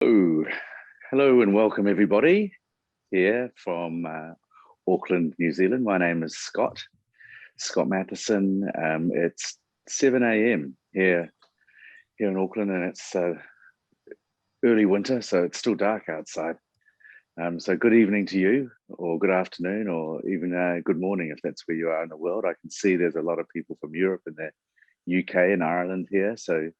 Oh, hello and welcome everybody here from Auckland, New Zealand. My name is Scott Mathieson. It's 7 a.m. here in Auckland, and it's early winter, so it's still dark outside. So good evening to you, or good afternoon, or even good morning if that's where you are in the world. I can see there's a lot of people from Europe and the UK and Ireland here, so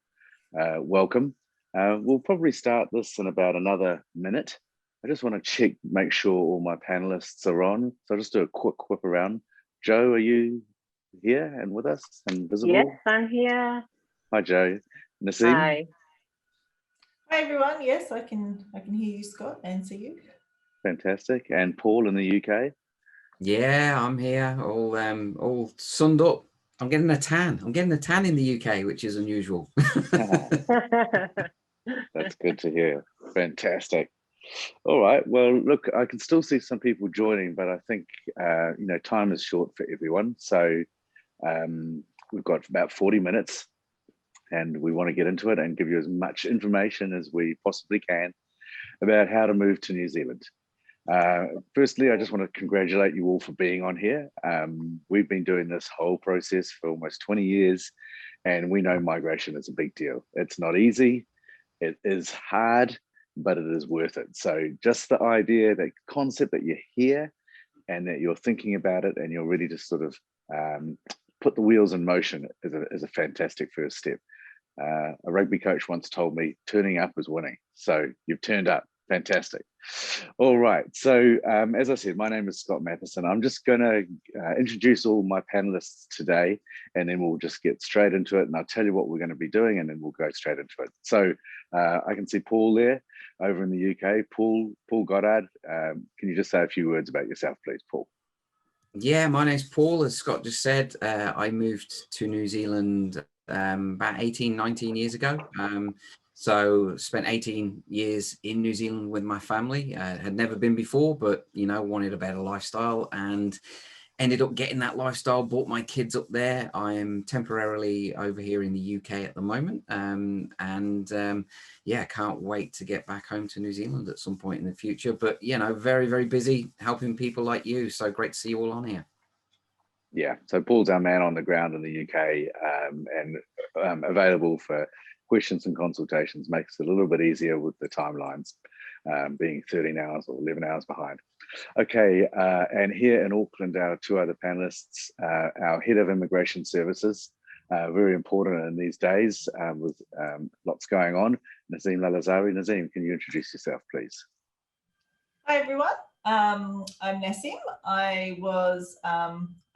welcome. We'll probably start this in about another minute. I just want to make sure all my panelists are on. So I'll just do a quick whip around. Joe, are you here and with us and visible? Yes, I'm here. Hi, Joe. Nassim? Hi. Hi, everyone. Yes, I can hear you, Scott, and see you. Fantastic. And Paul in the UK? Yeah, I'm here, all sunned up. I'm getting a tan. I'm getting a tan in the UK, which is unusual. That's good to hear. Fantastic. All right. Well, look, I can still see some people joining, but I think time is short for everyone. So we've got about 40 minutes, and we want to get into it and give you as much information as we possibly can about how to move to New Zealand. Firstly, I just want to congratulate you all for being on here. We've been doing this whole process for almost 20 years, and we know migration is a big deal. It's not easy, it is hard, but it is worth it. So just the idea, that concept that you're here and that you're thinking about it and you're ready to sort of put the wheels in motion is a fantastic first step. A rugby coach once told me, turning up is winning. So you've turned up. Fantastic. All right. So as I said, my name is Scott Mathieson. I'm just going to introduce all my panelists today, and then we'll just get straight into it. And I'll tell you what we're going to be doing, and then we'll go straight into it. So I can see Paul there over in the UK. Paul Goddard. Can you just say a few words about yourself, please, Paul? Yeah, my name's Paul. As Scott just said, I moved to New Zealand about 18, 19 years ago. So spent 18 years in New Zealand with my family. Had never been before, but wanted a better lifestyle, and ended up getting that lifestyle. Brought my kids up there. I am temporarily over here in the UK at the moment, yeah, can't wait to get back home to New Zealand at some point in the future. But very, very busy helping people like you. So great to see you all on here. Yeah, so Paul's our man on the ground in the UK, and available for questions and consultations. Makes it a little bit easier with the timelines, being 13 hours or 11 hours behind. Okay, and here in Auckland, our two other panelists, our head of immigration services, very important in these days with lots going on, Nassim Lalehzari. Nassim, can you introduce yourself, please? Hi, everyone. I'm Nassim.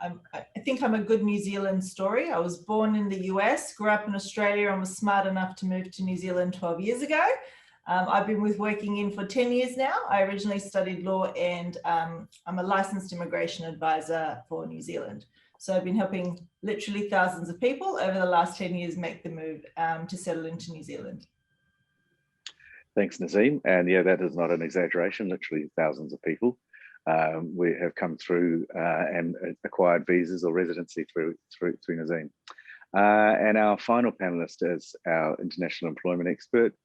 I think I'm a good New Zealand story. I was born in the US, grew up in Australia, and was smart enough to move to New Zealand 12 years ago. I've been working in for 10 years now. I originally studied law, and I'm a licensed immigration advisor for New Zealand. So I've been helping literally thousands of people over the last 10 years make the move to settle into New Zealand. Thanks, Nassim. And yeah, that is not an exaggeration, literally thousands of people. We have come through and acquired visas or residency through Nassim. And our final panelist is our international employment expert,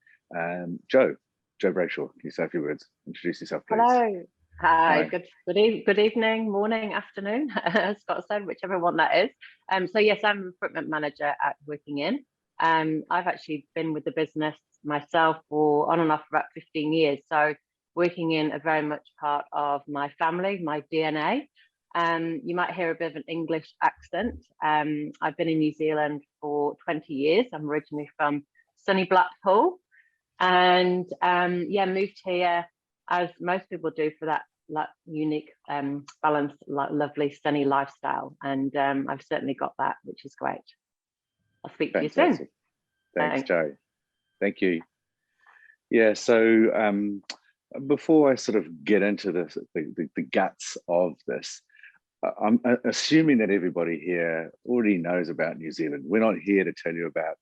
Joe Brayshaw. Can you say a few words? Introduce yourself, please. Hello. Hi. Good evening, morning, afternoon, as Scott said, whichever one that is. So yes, I'm a recruitment manager at Working In. I've actually been with the business myself for on and off for about 15 years. So Working In are very much part of my family, my DNA. You might hear a bit of an English accent. I've been in New Zealand for 20 years. I'm originally from sunny Blackpool, and moved here as most people do for that unique, balanced, lovely, sunny lifestyle. And I've certainly got that, which is great. I'll speak to you soon. Thanks, Joe. Thank you. Yeah, so before I sort of get into the guts of this, I'm assuming that everybody here already knows about New Zealand. We're not here to tell you about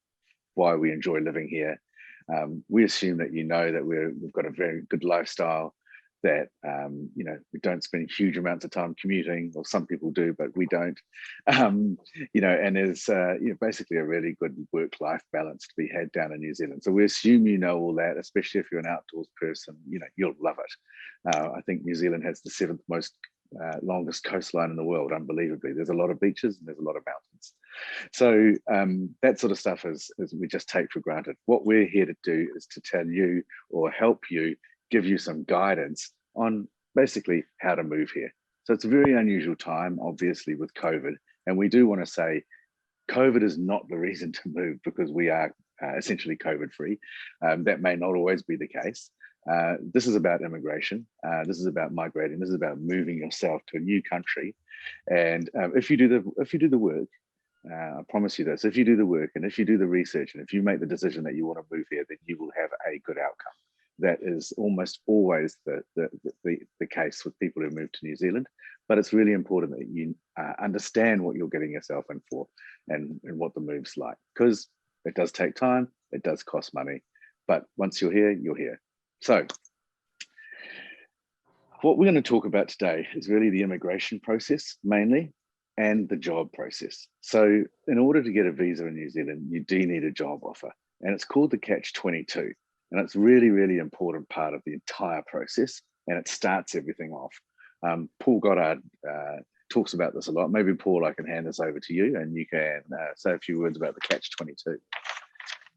why we enjoy living here. We assume that you know that we've got a very good lifestyle, that, you know, we don't spend huge amounts of time commuting, or some people do, but we don't, you know, and there's you know, basically a really good work-life balance to be had down in New Zealand. So we assume you know all that, especially if you're an outdoors person, you know, you'll love it. I think New Zealand has the 7th most longest coastline in the world, unbelievably. There's a lot of beaches and there's a lot of mountains. So that sort of stuff is we just take for granted. What we're here to do is to tell you, or help you, give you some guidance on basically how to move here. So it's a very unusual time, obviously, with COVID. And we do want to say COVID is not the reason to move, because we are essentially COVID free. That may not always be the case. This is about immigration. This is about migrating. This is about moving yourself to a new country. And if you do the work, I promise you this, if you do the work and if you do the research and if you make the decision that you want to move here, then you will have a good outcome. That is almost always the case with people who move to New Zealand. But it's really important that you understand what you're getting yourself in for, and what the move's like, because it does take time, it does cost money, but once you're here, you're here. So what we're going to talk about today is really the immigration process mainly, and the job process. So in order to get a visa in New Zealand, you do need a job offer, and it's called the Catch-22. And it's really, really important part of the entire process, and it starts everything off. Paul Goddard talks about this a lot. Maybe Paul, I can hand this over to you and you can say a few words about the Catch-22.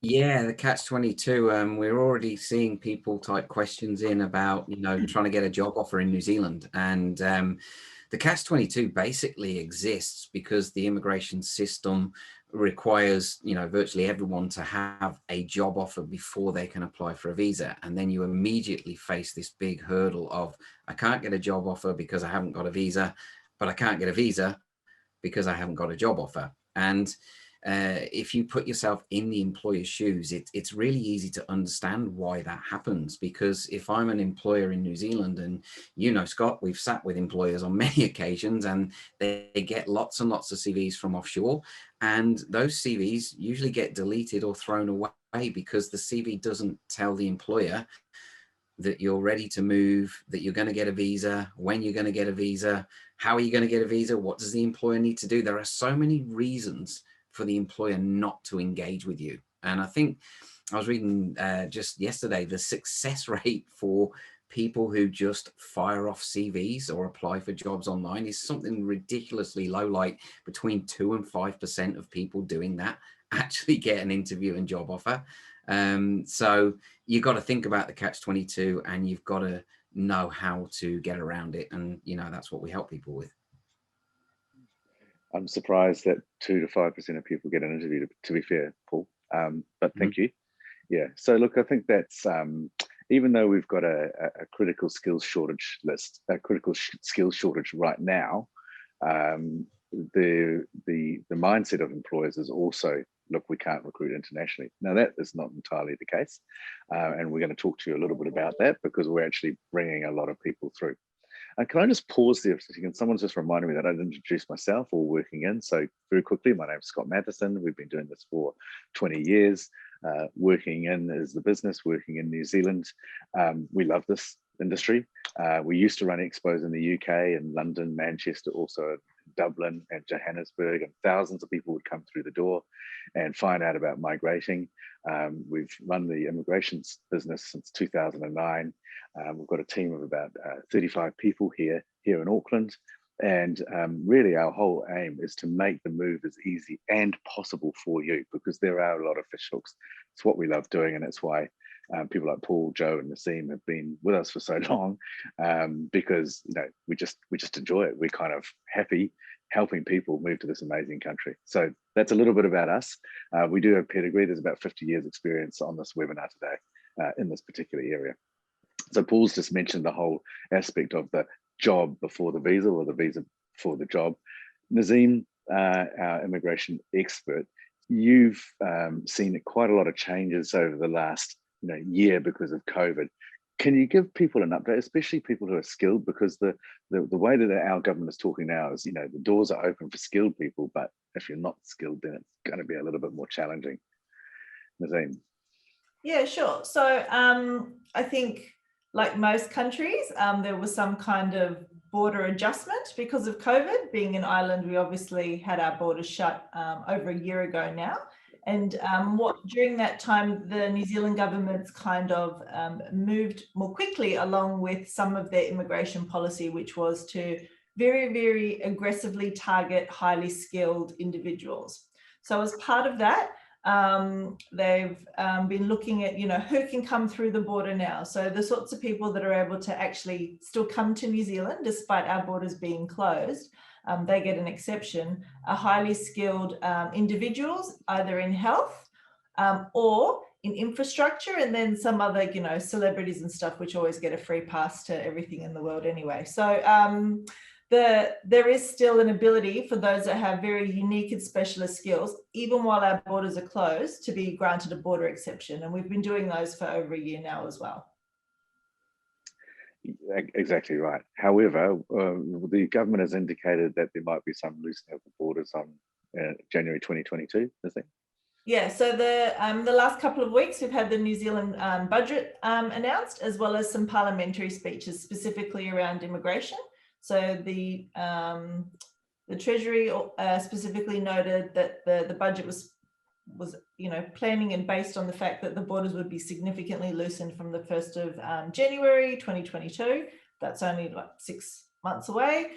Yeah, the Catch-22. We're already seeing people type questions in about, you know, trying to get a job offer in New Zealand. And the Catch-22 basically exists because the immigration system requires, you know, virtually everyone to have a job offer before they can apply for a visa. And then you immediately face this big hurdle of, I can't get a job offer because I haven't got a visa, but I can't get a visa because I haven't got a job offer. And if you put yourself in the employer's shoes, it's really easy to understand why that happens. Because if I'm an employer in New Zealand, and you know, Scott, we've sat with employers on many occasions, and they get lots and lots of CVs from offshore, and those CVs usually get deleted or thrown away because the CV doesn't tell the employer that you're ready to move, that you're going to get a visa, when you're going to get a visa, how are you going to get a visa, what does the employer need to do. There are so many reasons for the employer not to engage with you. And I think I was reading just yesterday, the success rate for people who just fire off CVs or apply for jobs online is something ridiculously low, like between 2 and 5% of people doing that actually get an interview and job offer. So you've got to think about the Catch-22, and you've got to know how to get around it. And, you know, that's what we help people with. I'm surprised that 2 to 5% of people get an interview, to be fair, Paul. But thank you. Yeah. So look, I think that's even though we've got a critical skills shortage list, a critical skills shortage right now, the mindset of employers is also, look, we can't recruit internationally. Now that is not entirely the case, and we're going to talk to you a little bit about that, because we're actually bringing a lot of people through. Can I just pause there for a second? Someone's just reminded me that I didn't introduce myself or working in. So very quickly, my name's Scott Mathieson. We've been doing this for 20 years. Working in is the business, working in New Zealand. We love this industry. We used to run expos in the UK, in London, Manchester, also Dublin and Johannesburg, and thousands of people would come through the door and find out about migrating. We've run the immigration business since 2009. We've got a team of about 35 people here in Auckland. And really our whole aim is to make the move as easy and possible for you, because there are a lot of fish hooks. It's what we love doing, and it's why people like Paul, Joe, and Nassim have been with us for so long, because, you know, we just enjoy it. We're kind of happy helping people move to this amazing country. So that's a little bit about us. We do have pedigree. There's about 50 years experience on this webinar today in this particular area. So Paul's just mentioned the whole aspect of the job before the visa, or the visa before the job. Nassim, our immigration expert, you've seen quite a lot of changes over the last year because of COVID. Can you give people an update, especially people who are skilled? Because the way that our government is talking now is, the doors are open for skilled people, but if you're not skilled, then it's going to be a little bit more challenging. Nassim. Yeah, sure. So I think like most countries, there was some kind of border adjustment because of COVID. Being an island, we obviously had our borders shut over a year ago now. And during that time, the New Zealand government's kind of moved more quickly along with some of their immigration policy, which was to very, very aggressively target highly skilled individuals. So as part of that, they've been looking at, who can come through the border now. So the sorts of people that are able to actually still come to New Zealand, despite our borders being closed, they get an exception, are highly skilled individuals, either in health or in infrastructure, and then some other, celebrities and stuff, which always get a free pass to everything in the world anyway. So there is still an ability for those that have very unique and specialist skills, even while our borders are closed, to be granted a border exception. And we've been doing those for over a year now as well. Exactly right. However, the government has indicated that there might be some loosening of the borders on January 2022, is it? Yeah, so the last couple of weeks, we've had the New Zealand budget announced, as well as some parliamentary speeches specifically around immigration. So the Treasury specifically noted that the budget was planning and based on the fact that the borders would be significantly loosened from the 1st of January 2022. That's only like 6 months away.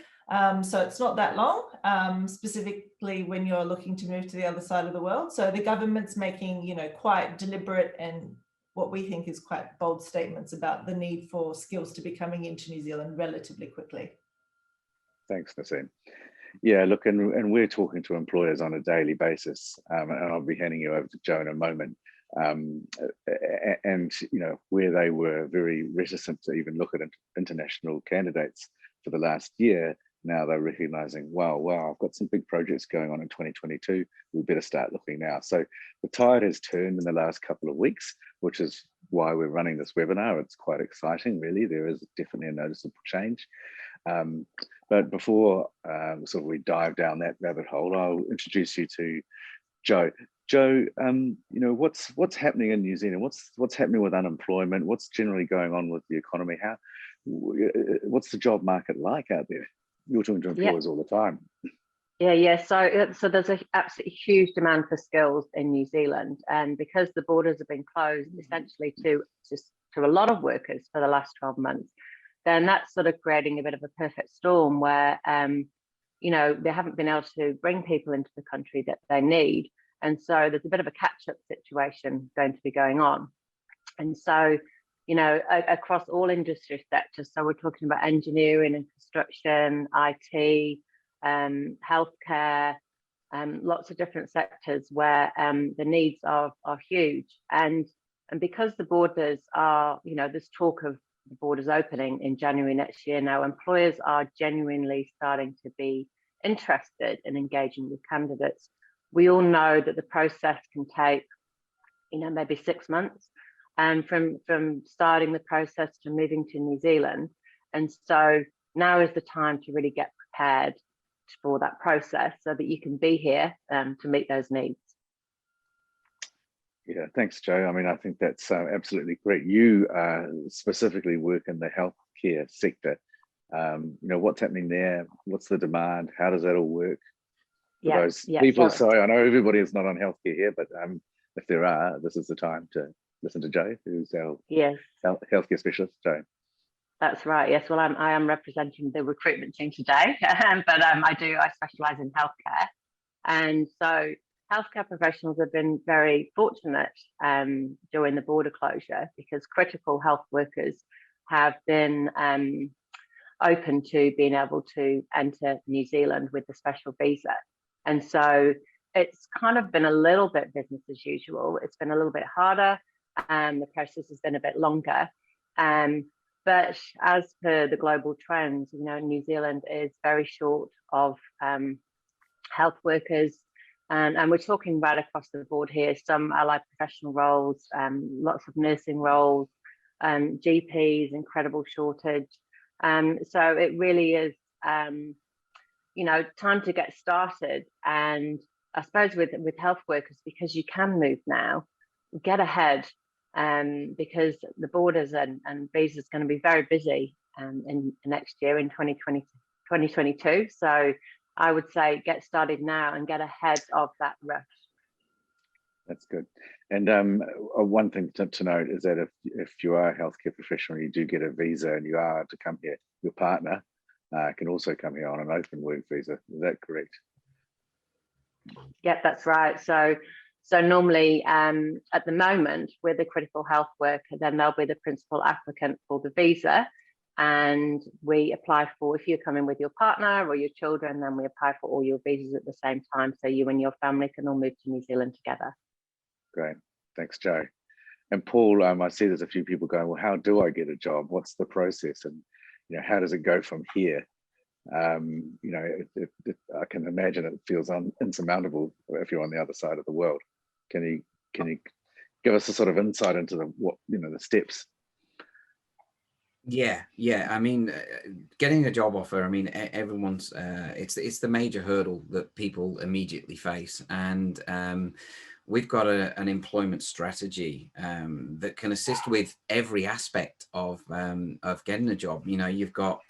So it's not that long, specifically when you're looking to move to the other side of the world. So the government's making, quite deliberate and what we think is quite bold statements about the need for skills to be coming into New Zealand relatively quickly. Thanks, Nassim. Yeah, look, and we're talking to employers on a daily basis, and I'll be handing you over to Joe in a moment. And where they were very reticent to even look at international candidates for the last year, now they're recognizing, wow, I've got some big projects going on in 2022. We better start looking now. So the tide has turned in the last couple of weeks, which is why we're running this webinar. It's quite exciting, really. There is definitely a noticeable change. But before sort of we dive down that rabbit hole, I'll introduce you to Joe. Joe, what's happening in New Zealand? What's happening with unemployment? What's generally going on with the economy? What's the job market like out there? You're talking to employers all the time. Yeah. So there's an absolutely huge demand for skills in New Zealand, and because the borders have been closed essentially to a lot of workers for the last 12 months, then that's sort of creating a bit of a perfect storm where they haven't been able to bring people into the country that they need, and so there's a bit of a catch-up situation going to be going on. And so across all industry sectors, so we're talking about engineering and construction, IT, healthcare, lots of different sectors where the needs are huge. And because the borders are, there's talk of the borders opening in January next year now, employers are genuinely starting to be interested in engaging with candidates. We all know that the process can take, maybe 6 months. From starting the process to moving to New Zealand. And so now is the time to really get prepared for that process so that you can be here to meet those needs. Yeah, thanks, Joe. I mean, I think that's absolutely great. You specifically work in the healthcare sector. What's happening there? What's the demand? How does that all work? For those people, sorry, I know everybody is not on healthcare here, but if there are, this is the time to listen to Joe, who's our healthcare specialist. Joe. That's right. Yes. Well, I am representing the recruitment team today, but I specialise in healthcare, and so healthcare professionals have been very fortunate during the border closure because critical health workers have been open to being able to enter New Zealand with the special visa, and so it's kind of been a little bit business as usual. It's been a little bit harder. The process has been a bit longer, but as per the global trends, New Zealand is very short of health workers, and we're talking right across the board here. Some allied professional roles, lots of nursing roles, GPs, incredible shortage. So it really is, time to get started. And I suppose with health workers, because you can move now, get ahead because the borders and visas going to be very busy in next year in 2022. So I would say get started now and get ahead of that rush. That's good. And one thing to note is that if you are a healthcare professional, you do get a visa and you are to come here, your partner can also come here on an open work visa. Is that correct? Yep, that's right. So normally at the moment with a critical health worker, then they'll be the principal applicant for the visa. And we apply for, if you're coming with your partner or your children, then we apply for all your visas at the same time. So you and your family can all move to New Zealand together. Great. Thanks, Joe. And Paul, I see there's a few people going, well, how do I get a job? What's the process? And, how does it go from here? I can imagine it feels insurmountable if you're on the other side of the world. Can you give us a sort of insight into the steps? Yeah. I mean, getting a job offer, I mean, everyone's, it's the major hurdle that people immediately face. And we've got an employment strategy that can assist with every aspect of getting a job. You've got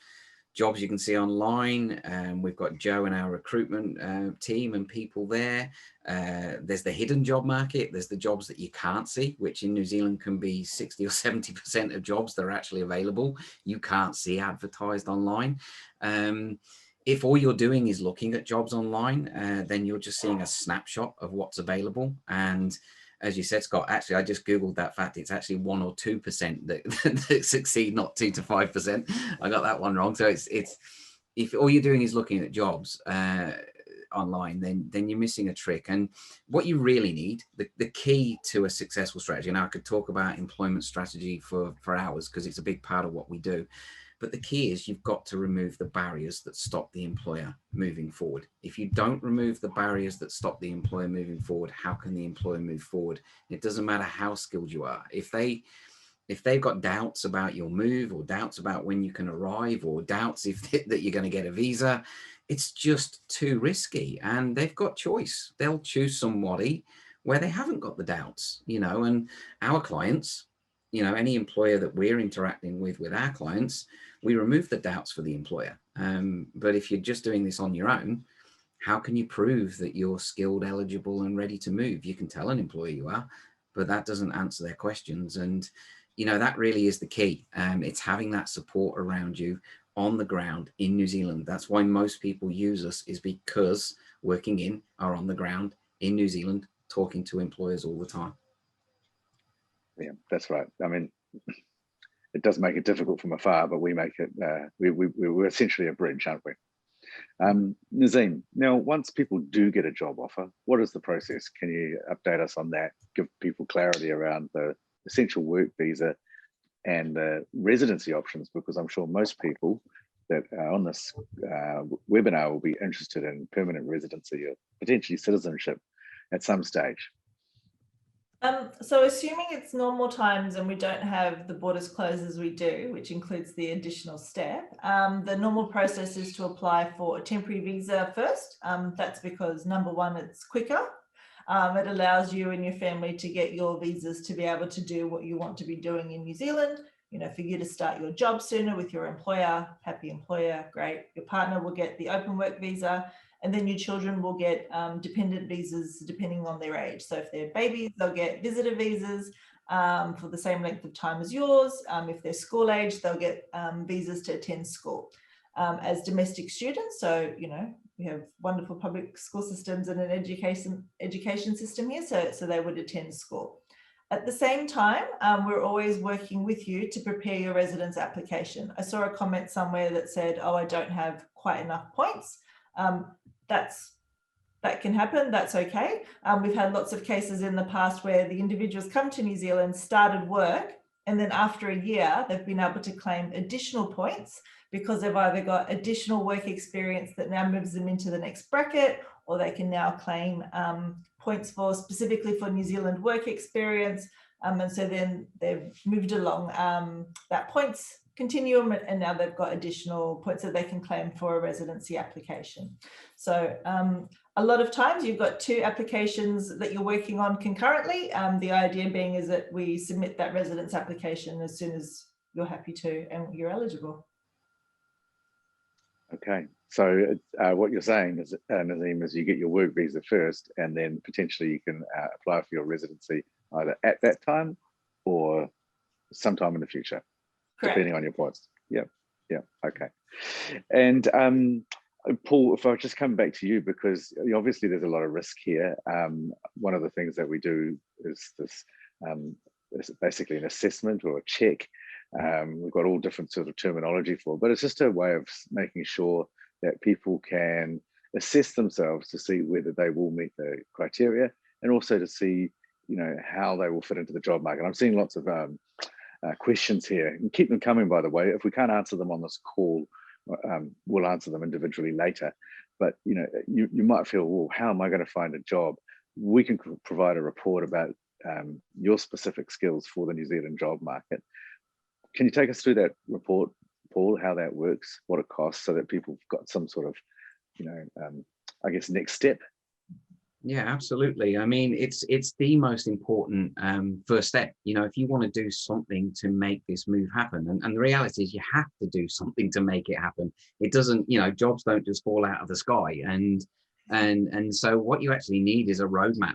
jobs you can see online, and we've got Joe and our recruitment team and people there. There's the hidden job market. There's the jobs that you can't see, which in New Zealand can be 60 or 70% of jobs that are actually available. You can't see advertised online. If all you're doing is looking at jobs online, then you're just seeing a snapshot of what's available. And as you said, Scott, actually, I just Googled that fact. It's actually 1 or 2% that succeed, not 2 to 5%. I got that one wrong. So it's if all you're doing is looking at jobs online, then you're missing a trick. And what you really need, the key to a successful strategy, and I could talk about employment strategy for hours because it's a big part of what we do. But the key is you've got to remove the barriers that stop the employer moving forward. If you don't remove the barriers that stop the employer moving forward, how can the employer move forward? It doesn't matter how skilled you are. If they've got doubts about your move, or doubts about when you can arrive, or doubts that you're going to get a visa, it's just too risky. And they've got choice. They'll choose somebody where they haven't got the doubts, and our clients, any employer that we're interacting with our clients, we remove the doubts for the employer. But if you're just doing this on your own, how can you prove that you're skilled, eligible, and ready to move? You can tell an employer you are, but that doesn't answer their questions. And, that really is the key. It's having that support around you on the ground in New Zealand. That's why most people use us, is because working in are on the ground in New Zealand, talking to employers all the time. Yeah, that's right. I mean, it does make it difficult from afar, but we make it, we're essentially a bridge, aren't we? Nassim, now, once people do get a job offer, what is the process? Can you update us on that? Give people clarity around the essential work visa and the residency options, because I'm sure most people that are on this webinar will be interested in permanent residency or potentially citizenship at some stage. So assuming it's normal times and we don't have the borders closed as we do, which includes the additional step, the normal process is to apply for a temporary visa first. That's because, number one, it's quicker. It allows you and your family to get your visas to be able to do what you want to be doing in New Zealand. For you to start your job sooner with your employer. Happy employer, great. Your partner will get the open work visa. And then your children will get dependent visas depending on their age. So if they're babies, they'll get visitor visas for the same length of time as yours. If they're school age, they'll get visas to attend school. As domestic students, so we have wonderful public school systems and an education system here, so they would attend school. At the same time, we're always working with you to prepare your residence application. I saw a comment somewhere that said, oh, I don't have quite enough points. That can happen, that's okay. We've had lots of cases in the past where the individuals come to New Zealand, started work, and then after a year, they've been able to claim additional points because they've either got additional work experience that now moves them into the next bracket, or they can now claim points for specifically for New Zealand work experience. And so then they've moved along that points continuum, and now they've got additional points that they can claim for a residency application. So A lot of times you've got 2 applications that you're working on concurrently. The idea being is that we submit that residence application as soon as you're happy to and you're eligible. Okay, so what you're saying is, Nazim, is you get your work visa first, and then potentially you can apply for your residency either at that time or sometime in the future, Correct. Depending on your points. Yeah, okay. And Paul, if I just come back to you, because obviously there's a lot of risk here. One of the things that we do is this is basically an assessment or a check. We've got all different sort of terminology for, but it's just a way of making sure that people can assess themselves to see whether they will meet the criteria, and also to see, how they will fit into the job market. I'm seeing lots of questions here, and keep them coming, by the way. If we can't answer them on this call, we'll answer them individually later. But you might feel, well, how am I going to find a job? We can provide a report about your specific skills for the New Zealand job market. Can you take us through that report, Paul, how that works, what it costs, so that people have got some sort of, I guess, next step? Yeah, absolutely. I mean, it's the most important first step. If you want to do something to make this move happen, and the reality is you have to do something to make it happen. It doesn't, jobs don't just fall out of the sky. And so what you actually need is a roadmap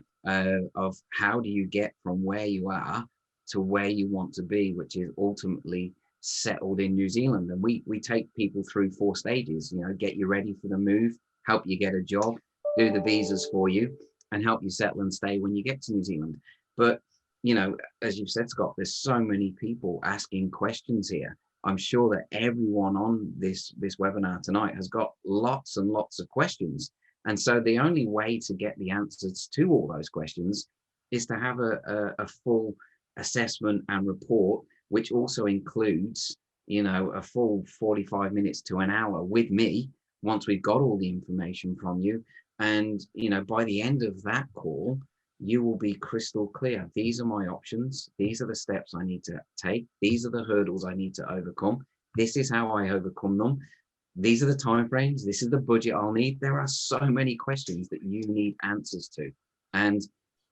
of how do you get from where you are to where you want to be, which is ultimately settled in New Zealand. And we take people through 4 stages, get you ready for the move, help you get a job, do the visas for you, and help you settle and stay when you get to New Zealand. But, as you've said, Scott, there's so many people asking questions here. I'm sure that everyone on this webinar tonight has got lots and lots of questions. And so the only way to get the answers to all those questions is to have a full assessment and report, which also includes, a full 45 minutes to an hour with me once we've got all the information from you. And, by the end of that call, you will be crystal clear. These are my options. These are the steps I need to take. These are the hurdles I need to overcome. This is how I overcome them. These are the timeframes. This is the budget I'll need. There are so many questions that you need answers to. And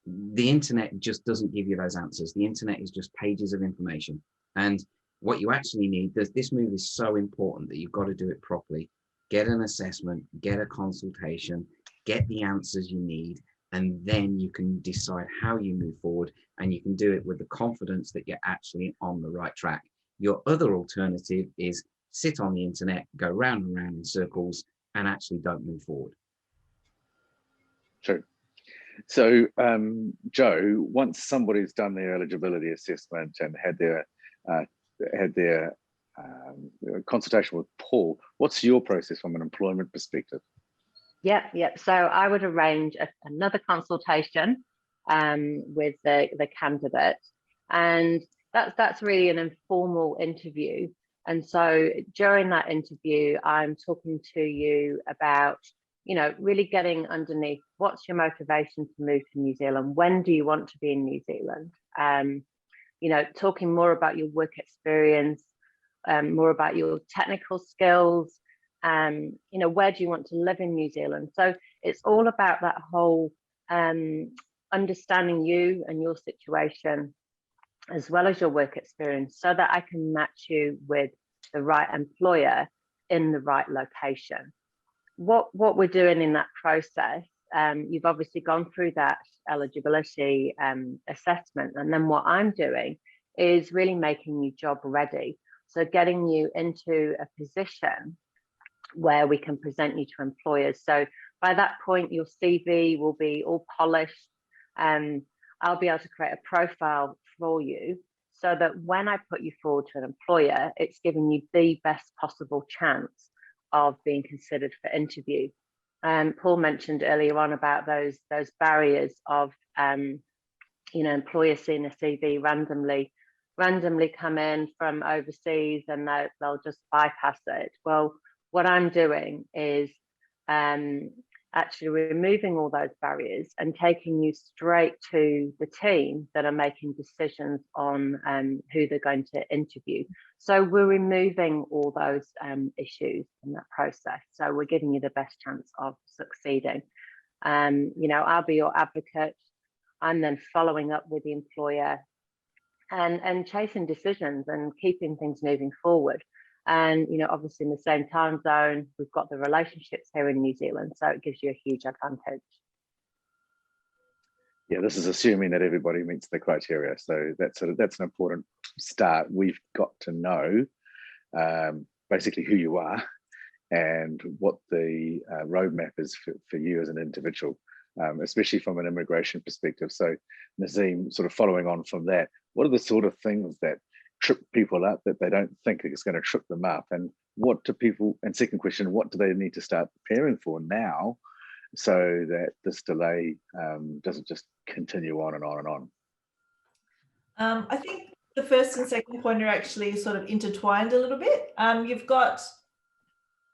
the internet just doesn't give you those answers. The internet is just pages of information. And what you actually need, this move is so important that you've got to do it properly. Get an assessment, get a consultation, get the answers you need, and then you can decide how you move forward, and you can do it with the confidence that you're actually on the right track. Your other alternative is sit on the internet, go round and round in circles, and actually don't move forward. True. So, Joe, once somebody's done their eligibility assessment and had their consultation with Paul, what's your process from an employment perspective? Yep. So I would arrange another consultation with the candidate, and that's really an informal interview. And so during that interview, I'm talking to you about, really getting underneath what's your motivation to move to New Zealand? When do you want to be in New Zealand? Talking more about your work experience, more about your technical skills, where do you want to live in New Zealand? So it's all about that whole understanding you and your situation, as well as your work experience, so that I can match you with the right employer in the right location. What we're doing in that process, you've obviously gone through that eligibility assessment, and then what I'm doing is really making you job ready. So getting you into a position where we can present you to employers. So by that point, your CV will be all polished, and I'll be able to create a profile for you, so that when I put you forward to an employer, it's giving you the best possible chance of being considered for interview. Paul mentioned earlier on about those barriers of employers seeing a CV randomly come in from overseas, and they'll just bypass it. Well, what I'm doing is actually removing all those barriers and taking you straight to the team that are making decisions on who they're going to interview. So we're removing all those issues in that process. So we're giving you the best chance of succeeding. You know, I'll be your advocate. I'm then following up with the employer and chasing decisions and keeping things moving forward. And, you know, obviously in the same time zone, we've got the relationships here in New Zealand, so it gives you a huge advantage. Yeah, this is assuming that everybody meets the criteria. So that's an important start. We've got to know basically who you are and what the roadmap is for you as an individual, especially from an immigration perspective. So Nassim, sort of following on from that, what are the sort of things that trip people up that they don't think it's going to trip them up? And what do people, and second question, what do they need to start preparing for now so that this delay doesn't just continue on and on and on? I think the first and second point are actually sort of intertwined a little bit. You've got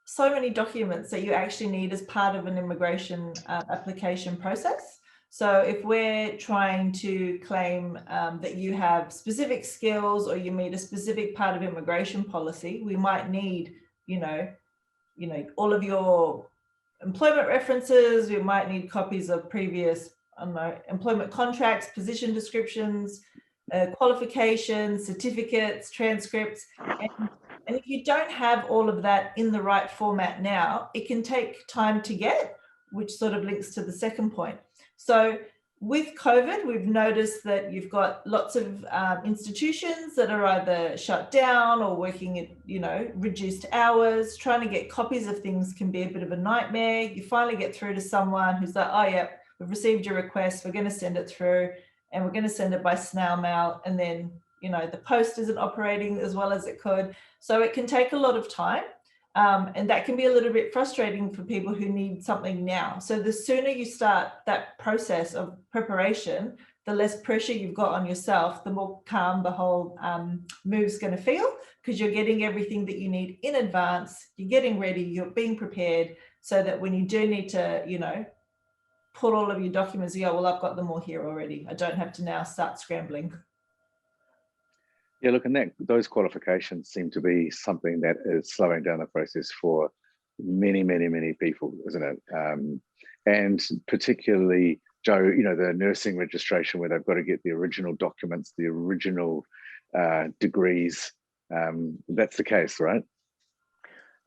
so many documents that you actually need as part of an immigration application process. So if we're trying to claim that you have specific skills or you meet a specific part of immigration policy, we might need, you know, all of your employment references. We might need copies of previous, I don't know, employment contracts, position descriptions, qualifications, certificates, transcripts. And if you don't have all of that in the right format now, it can take time to get, which sort of links to the second point. So with COVID, we've noticed that you've got lots of institutions that are either shut down or working at, you know, reduced hours. Trying to get copies of things can be a bit of a nightmare. You finally get through to someone who's like, oh yeah, we've received your request, we're going to send it through, and we're going to send it by snail mail, and then, you know, the post isn't operating as well as it could. So it can take a lot of time. And that can be a little bit frustrating for people who need something now. So the sooner you start that process of preparation, the less pressure you've got on yourself, the more calm the whole move's going to feel, because you're getting everything that you need in advance. You're getting ready, you're being prepared, so that when you do need to, you know, pull all of your documents, you go, well, I've got them all here already. I don't have to now start scrambling. Yeah, look, and those qualifications seem to be something that is slowing down the process for many, many, many people, isn't it? And particularly, Joe, you know, the nursing registration where they've got to get the original documents, the original degrees. That's the case, right?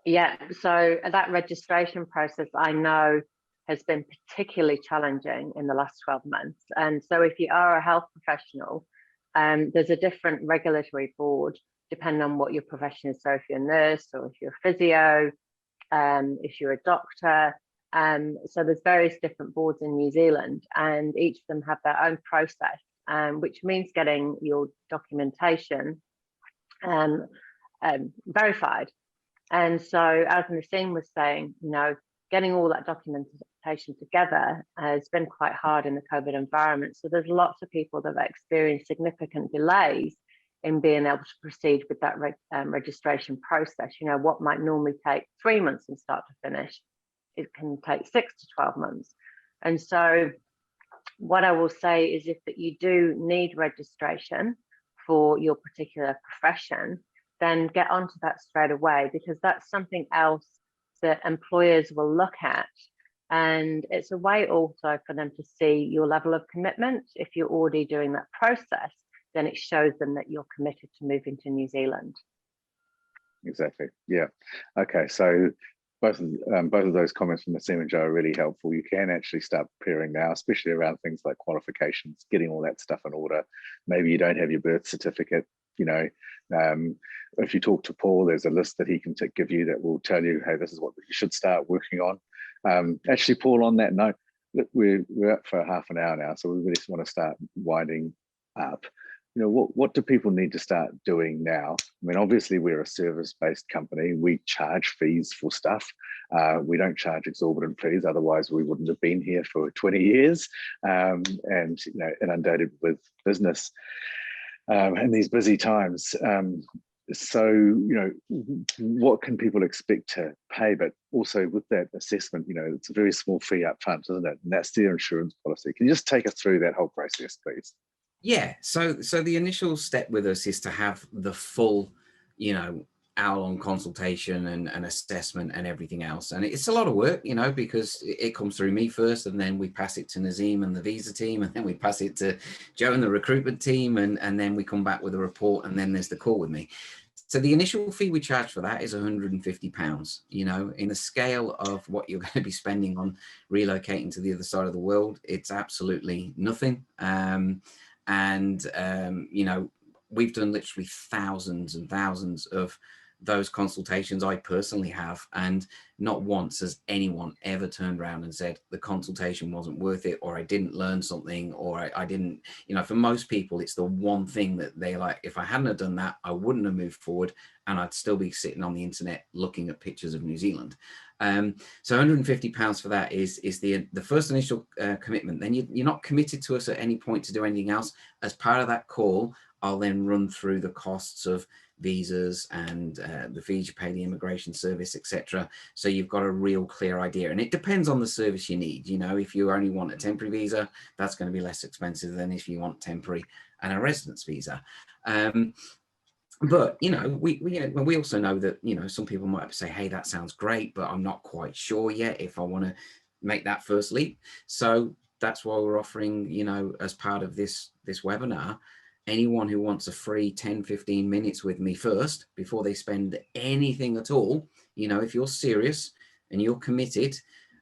Yeah, so that registration process, I know, has been particularly challenging in the last 12 months. And so if you are a health professional, there's a different regulatory board depending on what your profession is. So if you're a nurse or if you're a physio, if you're a doctor, so there's various different boards in New Zealand, and each of them have their own process, which means getting your documentation verified. And so as Nassim was saying, you know, getting all that documentation together has been quite hard in the COVID environment. So there's lots of people that have experienced significant delays in being able to proceed with that registration process. You know, what might normally take 3 months from start to finish, it can take 6 to 12 months. And so what I will say is if that you do need registration for your particular profession, then get onto that straight away, because that's something else that employers will look at. And it's a way also for them to see your level of commitment. If you're already doing that process, then it shows them that you're committed to moving to New Zealand. Exactly. Yeah. Okay. So both of those comments from Nassim and Joe are really helpful. You can actually start preparing now, especially around things like qualifications, getting all that stuff in order. Maybe you don't have your birth certificate. You know, if you talk to Paul, there's a list that he can give you that will tell you, hey, this is what you should start working on. Actually, Paul, on that note, look, we're up for half an hour now, so we really just want to start winding up. You know, what do people need to start doing now? I mean, obviously, we're a service-based company. We charge fees for stuff. We don't charge exorbitant fees, otherwise we wouldn't have been here for 20 years and, you know, inundated with business in these busy times. So, you know, what can people expect to pay? But also with that assessment, you know, it's a very small fee up front, isn't it? And that's their insurance policy. Can you just take us through that whole process, please? Yeah, so the initial step with us is to have the full, you know, hour-long consultation and assessment and everything else. And it's a lot of work, you know, because it comes through me first, and then we pass it to Nassim and the visa team, and then we pass it to Joe and the recruitment team, and then we come back with a report, and then there's the call with me. So the initial fee we charge for that is £150, you know, in a scale of what you're going to be spending on relocating to the other side of the world. It's absolutely nothing. You know, we've done literally thousands and thousands of those consultations. I personally have, and not once has anyone ever turned around and said the consultation wasn't worth it, or I didn't learn something, or I didn't, you know, for most people, it's the one thing that they like, if I hadn't have done that, I wouldn't have moved forward, and I'd still be sitting on the internet looking at pictures of New Zealand. So £150 for that is the first initial commitment. Then you're not committed to us at any point to do anything else. As part of that call, I'll then run through the costs of visas and the fees you pay the immigration service, etc. So you've got a real clear idea. And it depends on the service you need. You know, if you only want a temporary visa, that's going to be less expensive than if you want temporary and a residence visa. But, you know, we also know that, you know, some people might say, hey, that sounds great, but I'm not quite sure yet if I want to make that first leap. So that's why we're offering, you know, as part of this webinar, anyone who wants a free 10-15 minutes with me first, before they spend anything at all, you know, if you're serious and you're committed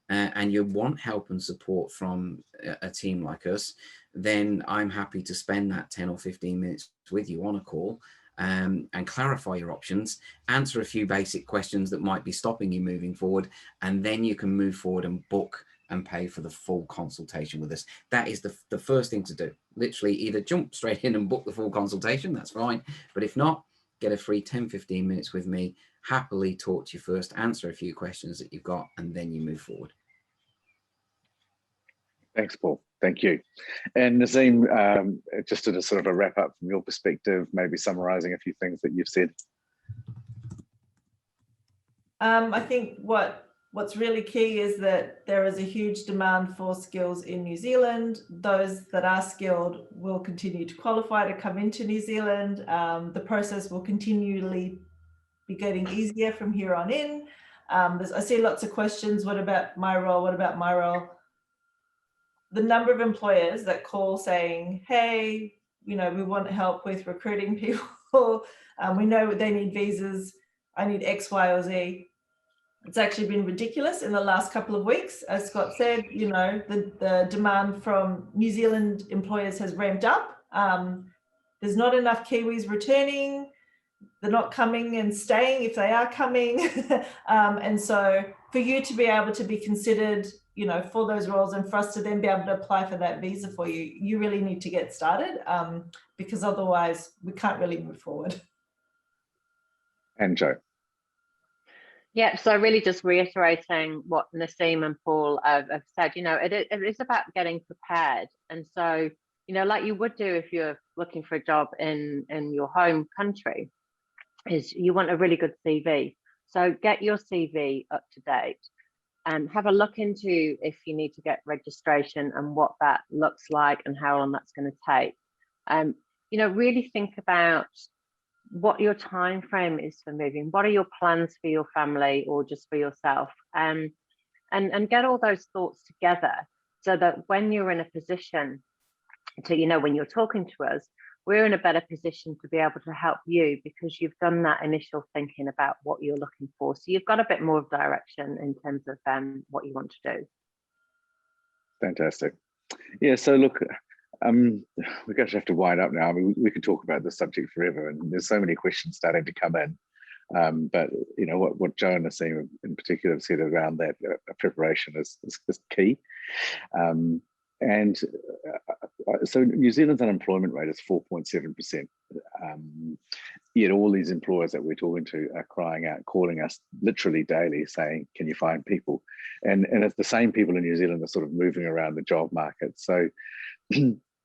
and you want help and support from a team like us, then I'm happy to spend that 10 or 15 minutes with you on a call and clarify your options, answer a few basic questions that might be stopping you moving forward, and then you can move forward and book and pay for the full consultation with us. That is the first thing to do. Literally either jump straight in and book the full consultation, that's fine. But if not, get a free 10-15 minutes with me, happily talk to you first, answer a few questions that you've got, and then you move forward. Thanks, Paul. Thank you. And Nassim, just to sort of a wrap up from your perspective, maybe summarising a few things that you've said. I think what's really key is that there is a huge demand for skills in New Zealand. Those that are skilled will continue to qualify to come into New Zealand. The process will continually be getting easier from here on in. I see lots of questions. What about my role? What about my role? The number of employers that call saying, hey, you know, we want help with recruiting people. We know they need visas. I need X, Y, or Z. It's actually been ridiculous in the last couple of weeks. As Scott said, you know, the demand from New Zealand employers has ramped up. There's not enough Kiwis returning. They're not coming and staying if they are coming. And so for you to be able to be considered, you know, for those roles, and for us to then be able to apply for that visa for you, you really need to get started, because otherwise we can't really move forward. And Joe. Yeah, so really just reiterating what Nassim and Paul have said, you know, it is about getting prepared. And so, you know, like you would do if you're looking for a job in your home country, is you want a really good CV. So get your CV up to date and have a look into if you need to get registration and what that looks like and how long that's going to take. You know, really think about what your time frame is for moving. What are your plans for your family or just for yourself? And get all those thoughts together so that when you're in a position to, you know, when you're talking to us, we're in a better position to be able to help you because you've done that initial thinking about what you're looking for. So you've got a bit more of direction in terms of what you want to do. Fantastic. Yeah, so look, we're going to have to wind up now. I mean, we could talk about this subject forever, and there's so many questions starting to come in. But you know what Joe and Nassim in particular have said around that preparation is key. So New Zealand's unemployment rate is 4.7%. Yet all these employers that we're talking to are crying out, calling us literally daily saying, can you find people? And it's the same people in New Zealand are sort of moving around the job market. So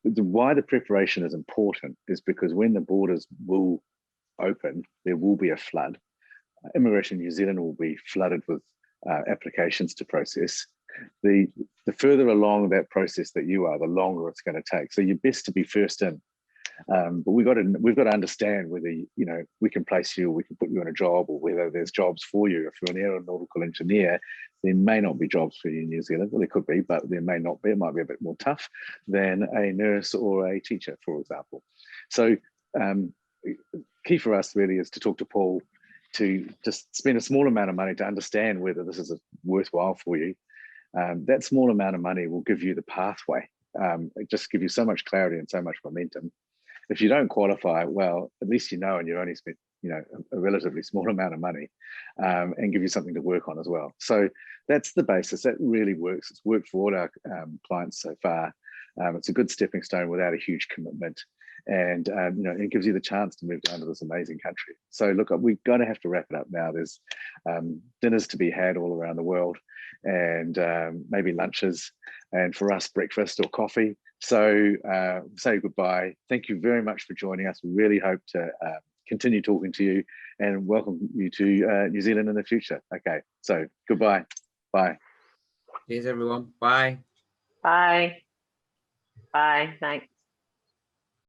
why the preparation is important is because when the borders will open, there will be a flood. Immigration New Zealand will be flooded with applications to process. The further along that process that you are, the longer it's going to take. So you're best to be first in. But we've got to understand whether, you know, we can place you, or we can put you in a job, or whether there's jobs for you. If you're an aeronautical engineer, there may not be jobs for you in New Zealand. Well, there could be, but there may not be. It might be a bit more tough than a nurse or a teacher, for example. So key for us really is to talk to Paul, to just spend a small amount of money to understand whether this is worthwhile for you. That small amount of money will give you the pathway. It just give you so much clarity and so much momentum. If you don't qualify, well, at least you know, and you only spent, you know, a relatively small amount of money, and give you something to work on as well. So that's the basis. That really works. It's worked for all our clients so far. It's a good stepping stone without a huge commitment, and you know, it gives you the chance to move down to this amazing country. So look, we're going to have to wrap it up now. There's dinners to be had all around the world, and maybe lunches, and for us, breakfast or coffee. So say goodbye. Thank you very much for joining us. We really hope to continue talking to you and welcome you to New Zealand in the future. Okay, so goodbye. Bye. Cheers, everyone. Bye. Bye. Bye. Thanks.